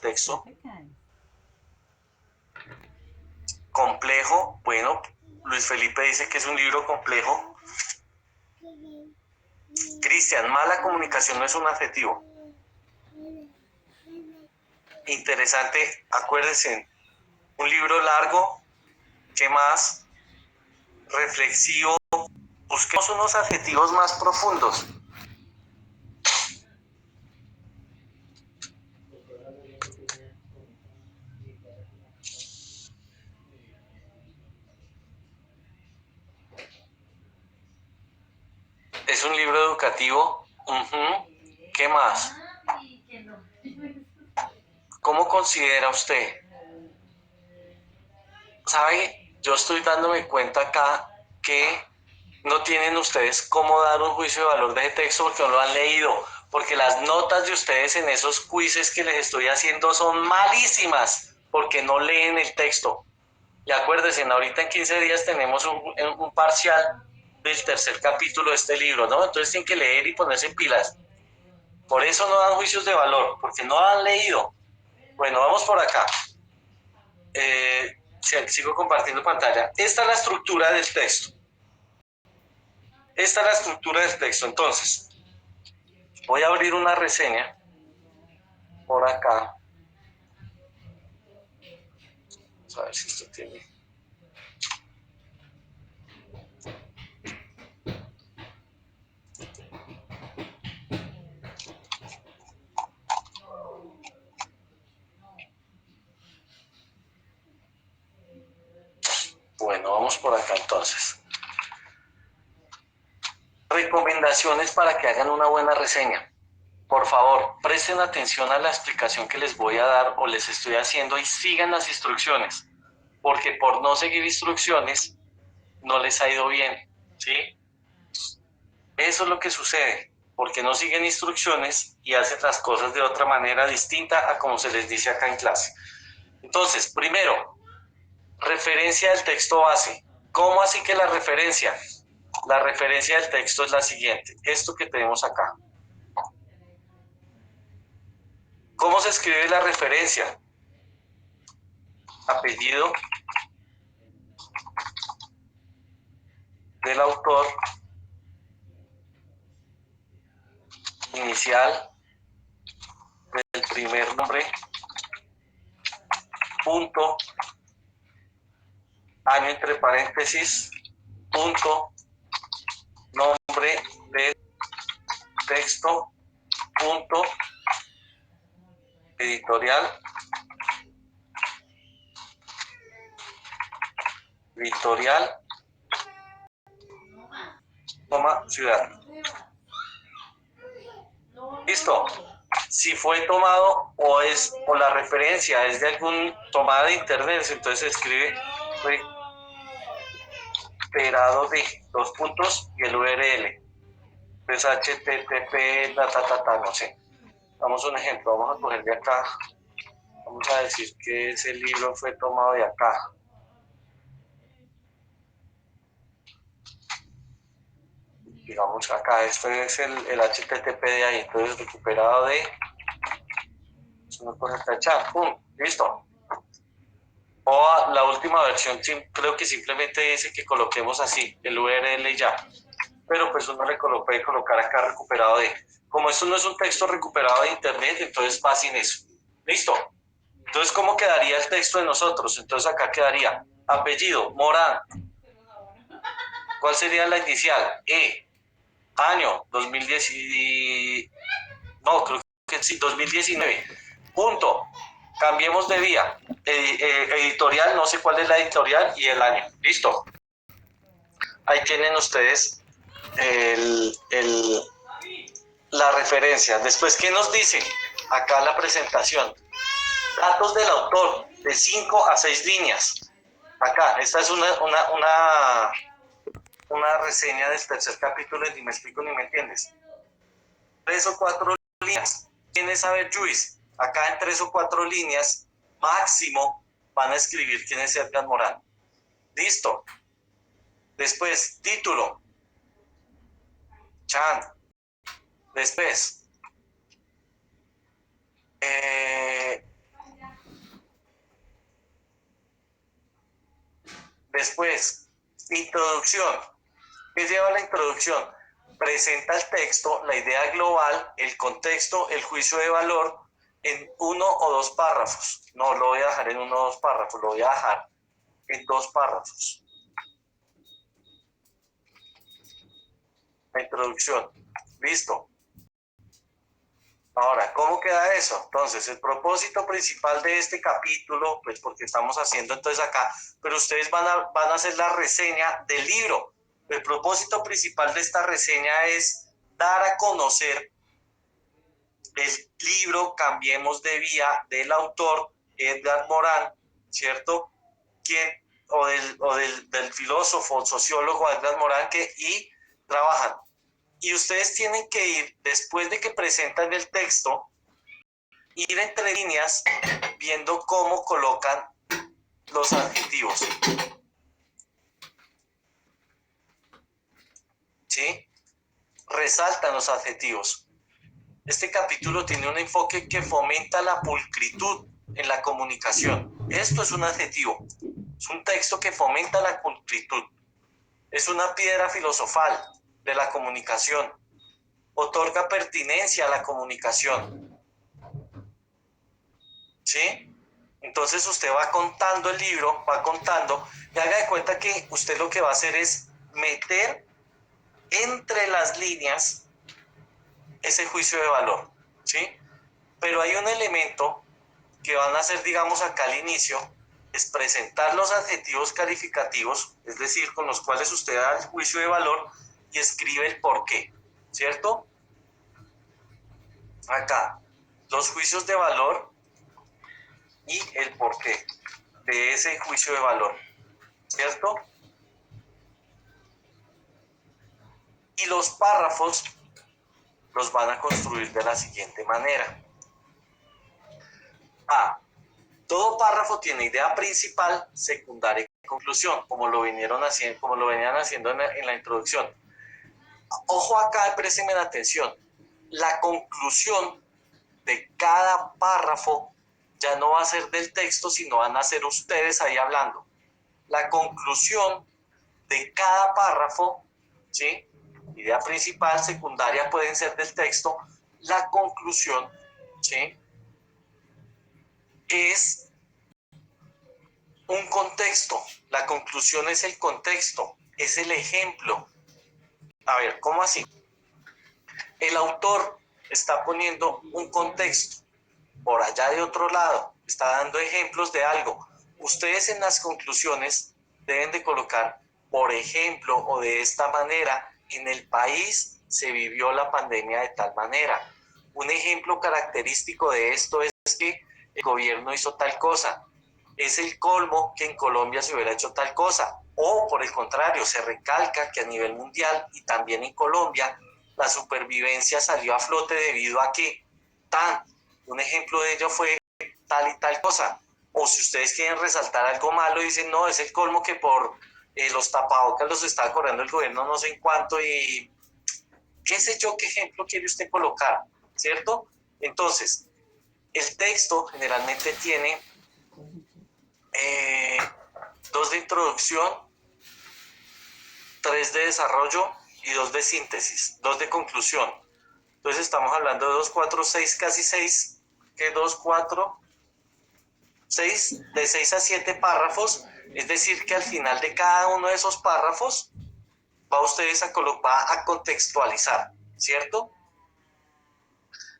texto. Complejo, bueno, Luis Felipe dice que es un libro complejo. Cristian, mala comunicación no es un adjetivo. Interesante, acuérdense, un libro largo, ¿qué más? Reflexivo, busquemos unos adjetivos más profundos. Es un libro educativo. ¿Qué más? ¿Cómo considera usted? ¿Sabe? Yo estoy dándome cuenta acá que no tienen ustedes cómo dar un juicio de valor de ese texto porque no lo han leído, porque las notas de ustedes en esos quizzes que les estoy haciendo son malísimas, porque no leen el texto. Y acuérdense, ahorita en 15 días tenemos un parcial del tercer capítulo de este libro, ¿no? Entonces tienen que leer y ponerse en pilas. Por eso no dan juicios de valor, porque no han leído. Bueno, vamos por acá. Sigo compartiendo pantalla. Esta es la estructura del texto. Esta es la estructura del texto. Entonces, voy a abrir una reseña por acá. Vamos a ver si esto tiene. Bueno, vamos por acá entonces. Recomendaciones para que hagan una buena reseña. Por favor, presten atención a la explicación que les voy a dar o les estoy haciendo y sigan las instrucciones, porque por no seguir instrucciones no les ha ido bien, ¿sí? Eso es lo que sucede, porque no siguen instrucciones y hacen las cosas de otra manera distinta a como se les dice acá en clase. Entonces, primero, referencia del texto base. ¿Cómo así que la referencia? La referencia del texto es la siguiente, esto que tenemos acá. ¿Cómo se escribe la referencia? Apellido del autor, inicial del primer nombre, punto, año entre paréntesis, punto, nombre del texto, punto, editorial, ciudad. Listo. Si fue tomado o la referencia es de algún tomada de internet, entonces se escribe recuperado de dos puntos y el URL. Pues HTTP, no sé. Damos un ejemplo, vamos a coger de acá. Vamos a decir que ese libro fue tomado de acá. Digamos acá, este es el HTTP de ahí, entonces recuperado de. Uno con esta chat, ¡pum! Listo. O la última versión, creo que simplemente dice que coloquemos así, el URL ya. Pero pues uno le puede colocar acá recuperado de. Como esto no es un texto recuperado de internet, entonces va sin eso. ¿Listo? Entonces, ¿cómo quedaría el texto de nosotros? Entonces acá quedaría apellido, Morán. ¿Cuál sería la inicial? Año 2010. No, creo que sí, 2019. Punto. Cambiemos de vía. Editorial, no sé cuál es la editorial y el año. Listo. Ahí tienen ustedes la referencia. Después, ¿qué nos dice? Acá la presentación. Datos del autor, de 5 a 6 líneas. Acá, esta es una reseña del tercer capítulo, ni me explico ni me entiendes. 3 o 4 líneas. ¿Quién es saber Juice? Acá en 3 o 4 líneas, máximo, van a escribir quién es Edgar Morán. Listo. Después, título. Chan. Después, Después, introducción. ¿Qué lleva la introducción? Presenta el texto, la idea global, el contexto, el juicio de valor en 1 o 2 párrafos. No lo voy a dejar en 1 o 2 párrafos, lo voy a dejar en 2 párrafos. La introducción. Listo. Ahora, ¿cómo queda eso? Entonces, el propósito principal de este capítulo, pues porque estamos haciendo entonces acá, pero ustedes van a hacer la reseña del libro. El propósito principal de esta reseña es dar a conocer el libro Cambiemos de Vía del autor Edgar Morin, ¿cierto? Del filósofo, sociólogo Edgar Morin, y trabajan. Y ustedes tienen que ir, después de que presentan el texto, ir entre líneas viendo cómo colocan los adjetivos. ¿Sí? Resaltan los adjetivos. Este capítulo tiene un enfoque que fomenta la pulcritud en la comunicación. Esto es un adjetivo. Es un texto que fomenta la pulcritud. Es una piedra filosofal de la comunicación. Otorga pertinencia a la comunicación. ¿Sí? Entonces usted va contando el libro, va contando, y haga de cuenta que usted lo que va a hacer es meter entre las líneas ese juicio de valor, ¿sí? Pero hay un elemento que van a hacer, digamos, acá al inicio, es presentar los adjetivos calificativos, es decir, con los cuales usted da el juicio de valor y escribe el por qué, ¿cierto? Acá, los juicios de valor y el porqué de ese juicio de valor, ¿cierto? Y los párrafos los van a construir de la siguiente manera. A. Todo párrafo tiene idea principal, secundaria y conclusión, como lo venían haciendo en la introducción. Ojo acá, préstenme la atención. La conclusión de cada párrafo ya no va a ser del texto, sino van a ser ustedes ahí hablando. La conclusión de cada párrafo, ¿sí? Idea principal, secundaria pueden ser del texto. La conclusión, ¿sí? Es un contexto. La conclusión es el contexto, es el ejemplo. A ver, ¿cómo así? El autor está poniendo un contexto. Por allá de otro lado, está dando ejemplos de algo. Ustedes en las conclusiones deben de colocar, por ejemplo, o de esta manera, en el país se vivió la pandemia de tal manera. Un ejemplo característico de esto es que el gobierno hizo tal cosa. Es el colmo que en Colombia se hubiera hecho tal cosa. O por el contrario, se recalca que a nivel mundial y también en Colombia, la supervivencia salió a flote debido a que un ejemplo de ello fue tal y tal cosa. O si ustedes quieren resaltar algo malo, dicen, no, es el colmo que por los tapabocas los está cobrando el gobierno no sé en cuánto y qué sé yo, qué ejemplo quiere usted colocar, ¿cierto? Entonces, el texto generalmente tiene 2 de introducción, 3 de desarrollo y 2 de síntesis, 2 de conclusión. Entonces estamos hablando de 2, 4, 6, casi 6, que 2, 4, 6, de 6 a 7 párrafos, es decir, que al final de cada uno de esos párrafos va ustedes a contextualizar, ¿cierto?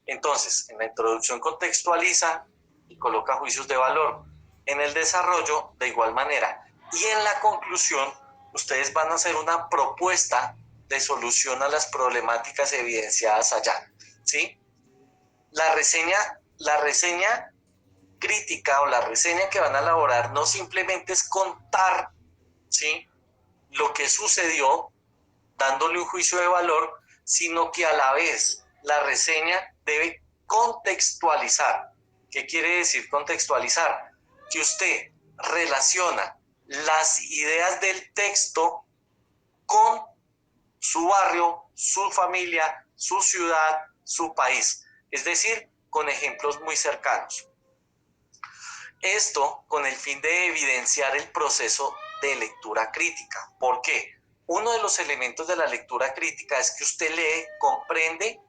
Entonces, en la introducción contextualiza y coloca juicios de valor. En el desarrollo, de igual manera. Y en la conclusión, ustedes van a hacer una propuesta de solución a las problemáticas evidenciadas allá, ¿sí? La reseña crítica o la reseña que van a elaborar no simplemente es contar, ¿sí?, lo que sucedió, dándole un juicio de valor, sino que a la vez la reseña debe contextualizar. ¿Qué quiere decir contextualizar? Que usted relaciona las ideas del texto con su barrio, su familia, su ciudad, su país. Es decir, con ejemplos muy cercanos. Esto con el fin de evidenciar el proceso de lectura crítica. ¿Por qué? Uno de los elementos de la lectura crítica es que usted lee, comprende,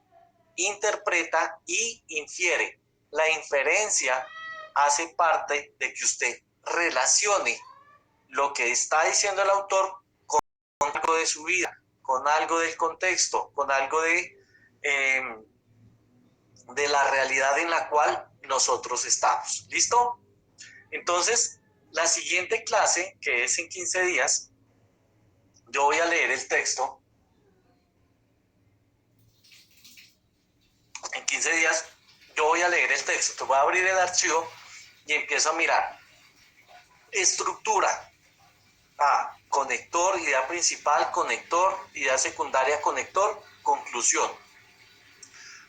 interpreta y infiere. La inferencia hace parte de que usted relacione lo que está diciendo el autor con algo de su vida, con algo del contexto, con algo de la realidad en la cual nosotros estamos. ¿Listo? Entonces, la siguiente clase, que es en 15 días, yo voy a leer el texto. En 15 días yo voy a leer el texto. Te voy a abrir el archivo y empiezo a mirar. Estructura. Conector, idea principal, conector, idea secundaria, conector, conclusión.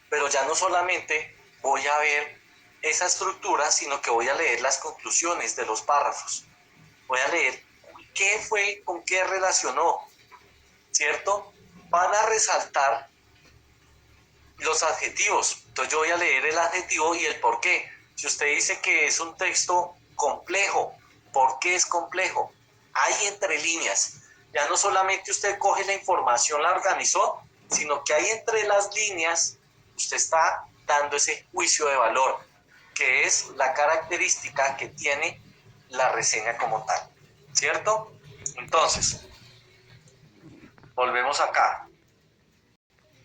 Pero ya no solamente voy a ver esa estructura, sino que voy a leer las conclusiones de los párrafos. Voy a leer qué fue, con qué relacionó, ¿cierto? Van a resaltar los adjetivos. Entonces yo voy a leer el adjetivo y el por qué. Si usted dice que es un texto complejo, ¿por qué es complejo? Hay entre líneas. Ya no solamente usted coge la información, la organizó, sino que hay entre las líneas, usted está dando ese juicio de valor, que es la característica que tiene la reseña como tal, ¿cierto? Entonces, volvemos acá.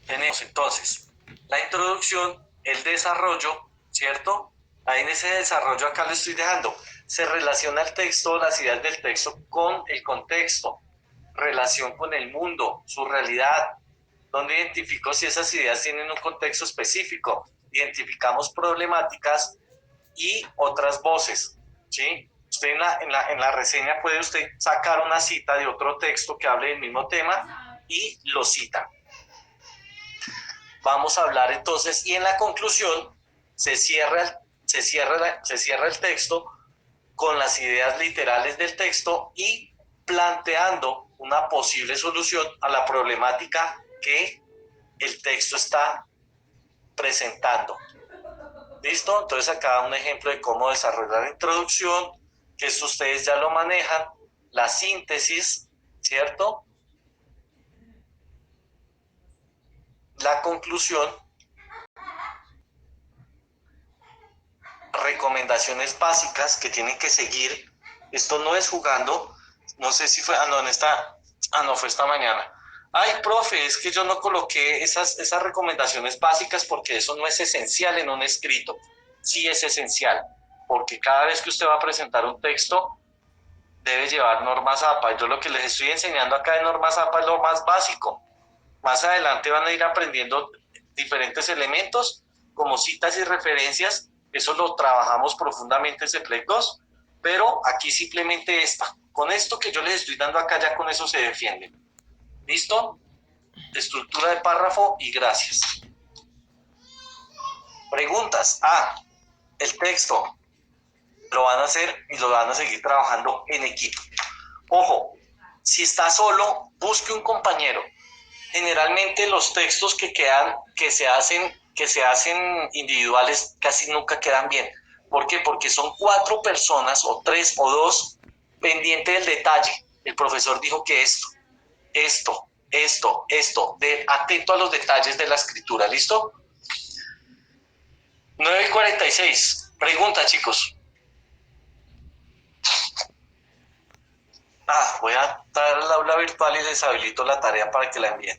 Tenemos entonces la introducción, el desarrollo, ¿cierto? Ahí en ese desarrollo acá le estoy dejando. Se relaciona el texto, las ideas del texto con el contexto, relación con el mundo, su realidad, donde identifico si esas ideas tienen un contexto específico. Identificamos problemáticas y otras voces, ¿sí? Usted en la reseña puede usted sacar una cita de otro texto que hable del mismo tema y lo cita. Vamos a hablar entonces, y en la conclusión se cierra el texto con las ideas literales del texto y planteando una posible solución a la problemática que el texto está presentando. ¿Listo? Entonces acá un ejemplo de cómo desarrollar la introducción, que esto ustedes ya lo manejan, la síntesis, ¿cierto? La conclusión, recomendaciones básicas que tienen que seguir. Esto no es jugando, no sé si fue, no, fue esta mañana. Ay, profe, es que yo no coloqué esas recomendaciones básicas porque eso no es esencial en un escrito. Sí es esencial, porque cada vez que usted va a presentar un texto, debe llevar normas APA. Yo lo que les estoy enseñando acá de normas APA es lo más básico. Más adelante van a ir aprendiendo diferentes elementos, como citas y referencias. Eso lo trabajamos profundamente en CEPLEC 2, pero aquí simplemente con esto que yo les estoy dando acá, ya con eso se defienden. ¿Listo? Estructura de párrafo y gracias. Preguntas. El texto lo van a hacer y lo van a seguir trabajando en equipo. Ojo, si está solo, busque un compañero. Generalmente los textos que se hacen individuales casi nunca quedan bien. ¿Por qué? Porque son 4 personas o 3 o 2 pendientes del detalle. El profesor dijo que esto, atento a los detalles de la escritura, ¿listo? 9:46. Pregunta, chicos. Voy a dar al aula virtual y les habilito la tarea para que la envíen.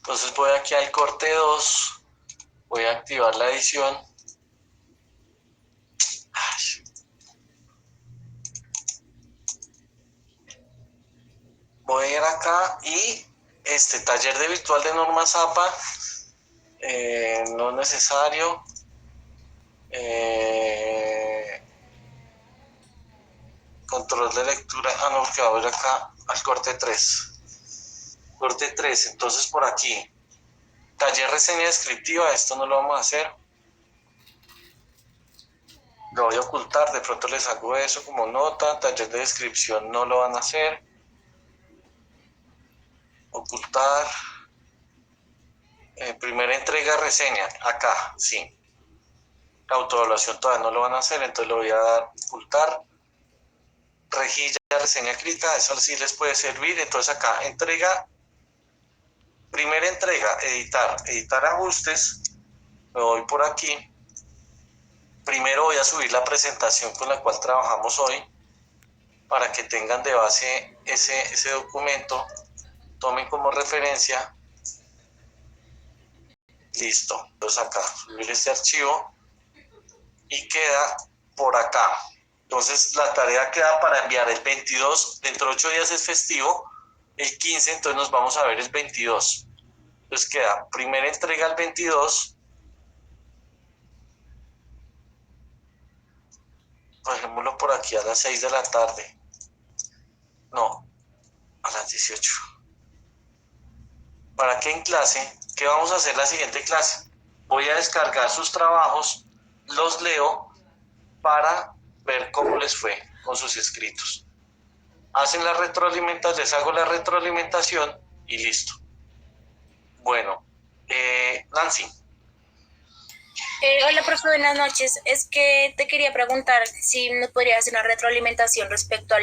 Entonces voy aquí al corte 2, voy a activar la edición. Voy a ir acá y taller de virtual de normas APA, no necesario. Control de lectura, no, porque voy a ir acá al corte 3. Corte 3, entonces por aquí. Taller reseña descriptiva, esto no lo vamos a hacer. Lo voy a ocultar, de pronto les hago eso como nota. Taller de descripción no lo van a hacer. Ocultar. Primera entrega reseña, acá, sí. La autoevaluación todavía no lo van a hacer, entonces lo voy a dar ocultar. Rejilla, reseña escrita, eso sí les puede servir. Entonces acá, entrega, primera entrega, editar ajustes. Me voy por aquí. Primero voy a subir la presentación con la cual trabajamos hoy para que tengan de base ese documento, tomen como referencia. Listo, entonces acá subir este archivo y queda por acá. Entonces la tarea queda para enviar el 22, dentro de 8 días es festivo, el 15, entonces nos vamos a ver el 22. Entonces queda primera entrega el 22, dejémoslo por aquí a las 6 de la tarde. No, a las 18. ¿Para qué en clase? ¿Qué vamos a hacer la siguiente clase? Voy a descargar sus trabajos, los leo para ver cómo les fue con sus escritos. Hacen la retroalimentación, les hago la retroalimentación y listo. Bueno, Nancy. Hola, profe, buenas noches. Es que te quería preguntar si nos podrías hacer una retroalimentación respecto al